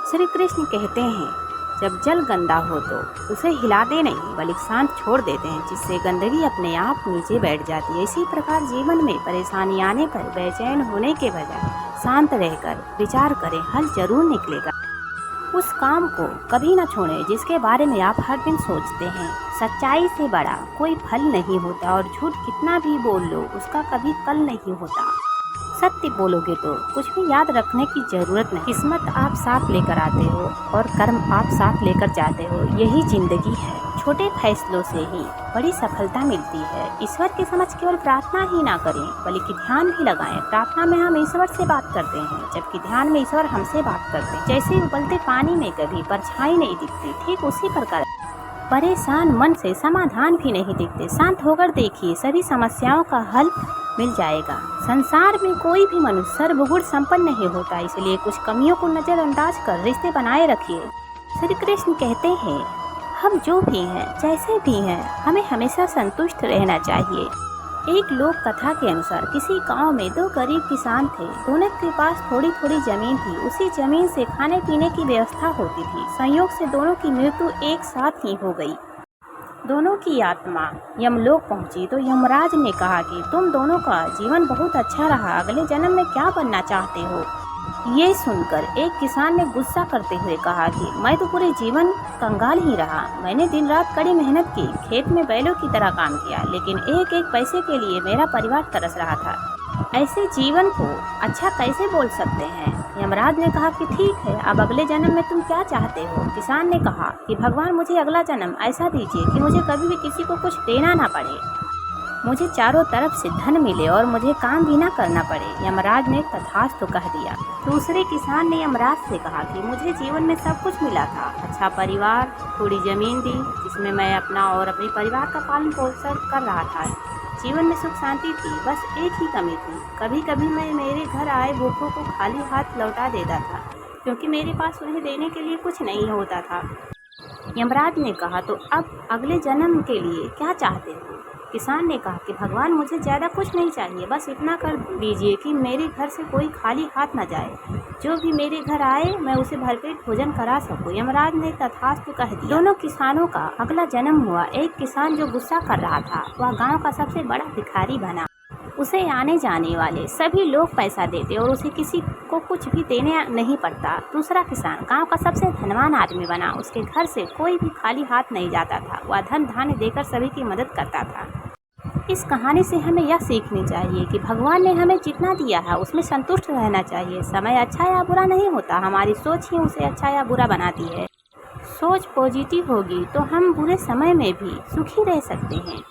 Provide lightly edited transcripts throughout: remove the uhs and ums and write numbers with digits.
श्री कृष्ण कहते हैं, जब जल गंदा हो तो उसे हिलाते नहीं बल्कि शांत छोड़ देते हैं, जिससे गंदगी अपने आप नीचे बैठ जाती है। इसी प्रकार जीवन में परेशानी आने पर बेचैन होने के बजाय शांत रहकर विचार करें, हल जरूर निकलेगा। उस काम को कभी न छोड़ें जिसके बारे में आप हर दिन सोचते हैं। सच्चाई से बड़ा कोई फल नहीं होता और झूठ कितना भी बोल लो उसका कभी कल नहीं होता। सत्य बोलोगे तो कुछ भी याद रखने की जरूरत नहीं। किस्मत आप साथ लेकर आते हो और कर्म आप साथ लेकर जाते हो, यही जिंदगी है। छोटे फैसलों से ही बड़ी सफलता मिलती है। ईश्वर के समक्ष केवल प्रार्थना ही ना करें बल्कि ध्यान भी लगाएं। प्रार्थना में हम ईश्वर से बात करते हैं जबकि ध्यान में ईश्वर हमसे बात करते हैं। जैसे उबलते पानी में कभी परछाई नहीं दिखती, ठीक उसी प्रकार परेशान मन से समाधान भी नहीं दिखते। शांत होकर देखिए, सभी समस्याओं का हल मिल जाएगा। संसार में कोई भी मनुष्य सर्वगुण संपन्न नहीं होता, इसलिए कुछ कमियों को नजरअंदाज कर रिश्ते बनाए रखिए। श्री कृष्ण कहते हैं, हम जो भी हैं जैसे भी हैं हमें हमेशा संतुष्ट रहना चाहिए। एक लोक कथा के अनुसार किसी गांव में दो गरीब किसान थे। दोनों के पास थोड़ी थोड़ी जमीन थी। उसी जमीन से खाने पीने की व्यवस्था होती थी। संयोग से दोनों की मृत्यु एक साथ ही हो गई। दोनों की आत्मा यमलोक पहुंची तो यमराज ने कहा कि तुम दोनों का जीवन बहुत अच्छा रहा, अगले जन्म में क्या बनना चाहते हो? ये सुनकर एक किसान ने गुस्सा करते हुए कहा कि मैं तो पूरे जीवन कंगाल ही रहा। मैंने दिन रात कड़ी मेहनत की, खेत में बैलों की तरह काम किया, लेकिन एक एक पैसे के लिए मेरा परिवार तरस रहा था। ऐसे जीवन को अच्छा कैसे बोल सकते हैं? यमराज ने कहा कि ठीक है, अब अगले जन्म में तुम क्या चाहते हो? किसान ने कहा कि भगवान मुझे अगला जन्म ऐसा दीजिए कि मुझे कभी भी किसी को कुछ देना ना पड़े, मुझे चारों तरफ से धन मिले और मुझे काम भी ना करना पड़े। यमराज ने तथास्तु कह दिया। दूसरे किसान ने यमराज से कहा कि मुझे जीवन में सब कुछ मिला था, अच्छा परिवार, थोड़ी जमीन दी जिसमें मैं अपना और अपने परिवार का पालन पोषण कर रहा था। जीवन में सुख शांति थी, बस एक ही कमी थी, कभी कभी मैं मेरे घर आए भूखों को खाली हाथ लौटा देता था क्योंकि मेरे पास उन्हें देने के लिए कुछ नहीं होता था। यमराज ने कहा, तो अब अगले जन्म के लिए क्या चाहते हो? किसान ने कहा कि भगवान मुझे ज़्यादा कुछ नहीं चाहिए, बस इतना कर दीजिए कि मेरे घर से कोई खाली हाथ न जाए। जो भी मेरे घर आए मैं उसे भरपेट भोजन करा सकूं। यमराज ने तथास्तु कह दिया। दोनों किसानों का अगला जन्म हुआ। एक किसान जो गुस्सा कर रहा था वह गांव का सबसे बड़ा भिखारी बना। उसे आने जाने वाले सभी लोग पैसा देते और उसे किसी को कुछ भी देने नहीं पड़ता। दूसरा किसान गांव का सबसे धनवान आदमी बना। उसके घर से कोई भी खाली हाथ नहीं जाता था, वह धन धान्य देकर सभी की मदद करता था। इस कहानी से हमें यह सीखनी चाहिए कि भगवान ने हमें जितना दिया है उसमें संतुष्ट रहना चाहिए। समय अच्छा या बुरा नहीं होता, हमारी सोच ही उसे अच्छा या बुरा बनाती है। सोच पॉजिटिव होगी तो हम बुरे समय में भी सुखी रह सकते हैं।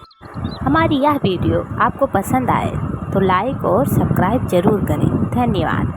हमारी यह वीडियो आपको पसंद आए तो लाइक और सब्सक्राइब जरूर करें। धन्यवाद।